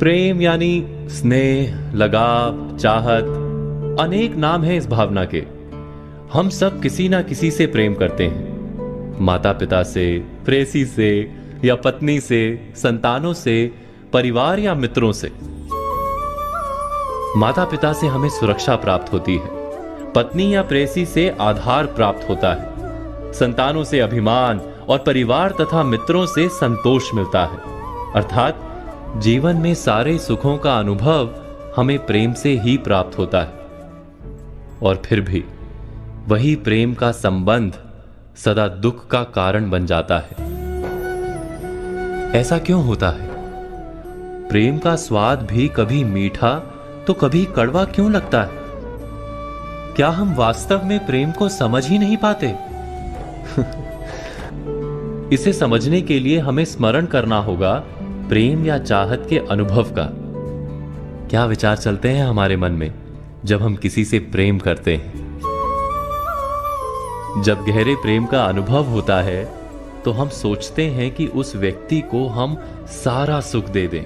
प्रेम यानी स्नेह, लगाव, चाहत, अनेक नाम हैं इस भावना के। हम सब किसी ना किसी से प्रेम करते हैं। माता पिता से, प्रेयसी से या पत्नी से, संतानों से, परिवार या मित्रों से। माता पिता से हमें सुरक्षा प्राप्त होती है, पत्नी या प्रेयसी से आधार प्राप्त होता है, संतानों से अभिमान और परिवार तथा मित्रों से संतोष मिलता है। अर्थात जीवन में सारे सुखों का अनुभव हमें प्रेम से ही प्राप्त होता है। और फिर भी वही प्रेम का संबंध सदा दुख का कारण बन जाता है। ऐसा क्यों होता है? प्रेम का स्वाद भी कभी मीठा तो कभी कड़वा क्यों लगता है? क्या हम वास्तव में प्रेम को समझ ही नहीं पाते? इसे समझने के लिए हमें स्मरण करना होगा प्रेम या चाहत के अनुभव का। क्या विचार चलते हैं हमारे मन में जब हम किसी से प्रेम करते हैं? जब गहरे प्रेम का अनुभव होता है तो हम सोचते हैं कि उस व्यक्ति को हम सारा सुख दे दें,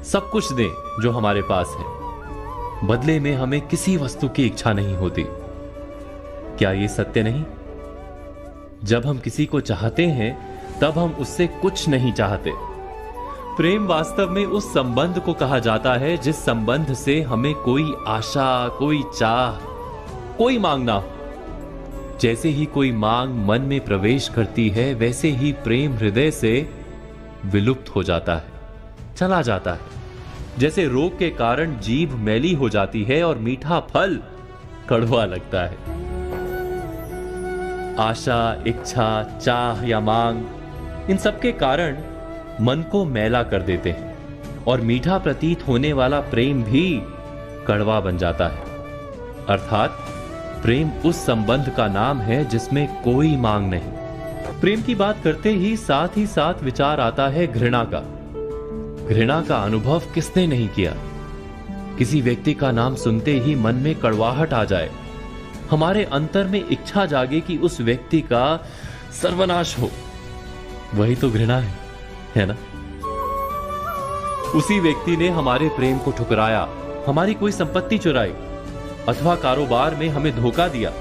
सब कुछ दें जो हमारे पास है। बदले में हमें किसी वस्तु की इच्छा नहीं होती। क्या यह सत्य नहीं? जब हम किसी को चाहते हैं तब हम उससे कुछ नहीं चाहते। प्रेम वास्तव में उस संबंध को कहा जाता है जिस संबंध से हमें कोई आशा, कोई चाह, कोई मांग ना हो। जैसे ही कोई मांग मन में प्रवेश करती है, वैसे ही प्रेम हृदय से विलुप्त हो जाता है, चला जाता है। जैसे रोग के कारण जीभ मैली हो जाती है और मीठा फल कड़वा लगता है। आशा, इच्छा, चाह या मांग, इन सब के कारण मन को मैला कर देते हैं और मीठा प्रतीत होने वाला प्रेम भी कड़वा बन जाता है। अर्थात प्रेम उस संबंध का नाम है जिसमें कोई मांग नहीं। प्रेम की बात करते ही साथ विचार आता है घृणा का। घृणा का अनुभव किसने नहीं किया? किसी व्यक्ति का नाम सुनते ही मन में कड़वाहट आ जाए, हमारे अंतर में इच्छा जागे कि उस व्यक्ति का सर्वनाश हो। वही तो घृणा है ना? उसी व्यक्ति ने हमारे प्रेम को ठुकराया, हमारी कोई संपत्ति चुराई अथवा कारोबार में हमें धोखा दिया।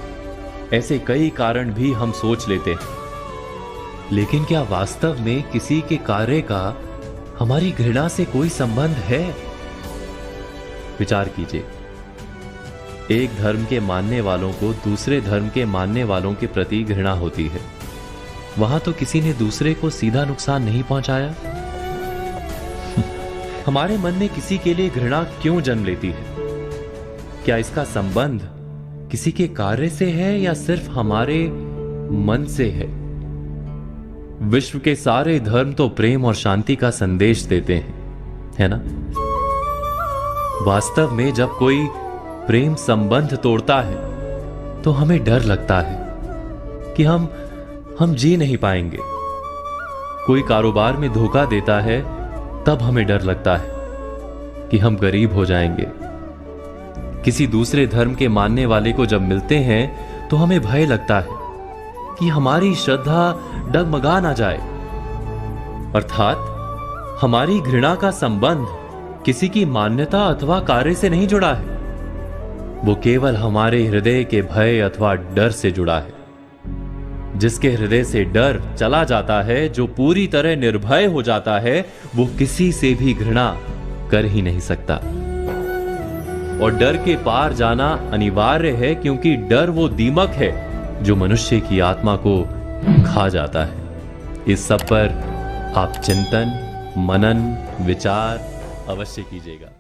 ऐसे कई कारण भी हम सोच लेते हैं। लेकिन क्या वास्तव में किसी के कार्य का हमारी घृणा से कोई संबंध है? विचार कीजिए। एक धर्म के मानने वालों को दूसरे धर्म के मानने वालों के प्रति घृणा होती है। वहां तो किसी ने दूसरे को सीधा नुकसान नहीं पहुंचाया। हमारे मन में किसी के लिए घृणा क्यों जन्म लेती है? क्या इसका संबंध किसी के कार्य से है या सिर्फ हमारे मन से है? विश्व के सारे धर्म तो प्रेम और शांति का संदेश देते हैं, है ना? वास्तव में जब कोई प्रेम संबंध तोड़ता है तो हमें डर लगता है कि हम जी नहीं पाएंगे। कोई कारोबार में धोखा देता है तब हमें डर लगता है कि हम गरीब हो जाएंगे। किसी दूसरे धर्म के मानने वाले को जब मिलते हैं तो हमें भय लगता है कि हमारी श्रद्धा डगमगा ना जाए। अर्थात हमारी घृणा का संबंध किसी की मान्यता अथवा कार्य से नहीं जुड़ा है, वो केवल हमारे हृदय के भय अथवा डर से जुड़ा है। जिसके हृदय से डर चला जाता है, जो पूरी तरह निर्भय हो जाता है, वो किसी से भी घृणा कर ही नहीं सकता। और डर के पार जाना अनिवार्य है, क्योंकि डर वो दीमक है जो मनुष्य की आत्मा को खा जाता है। इस सब पर आप चिंतन, मनन, विचार अवश्य कीजिएगा।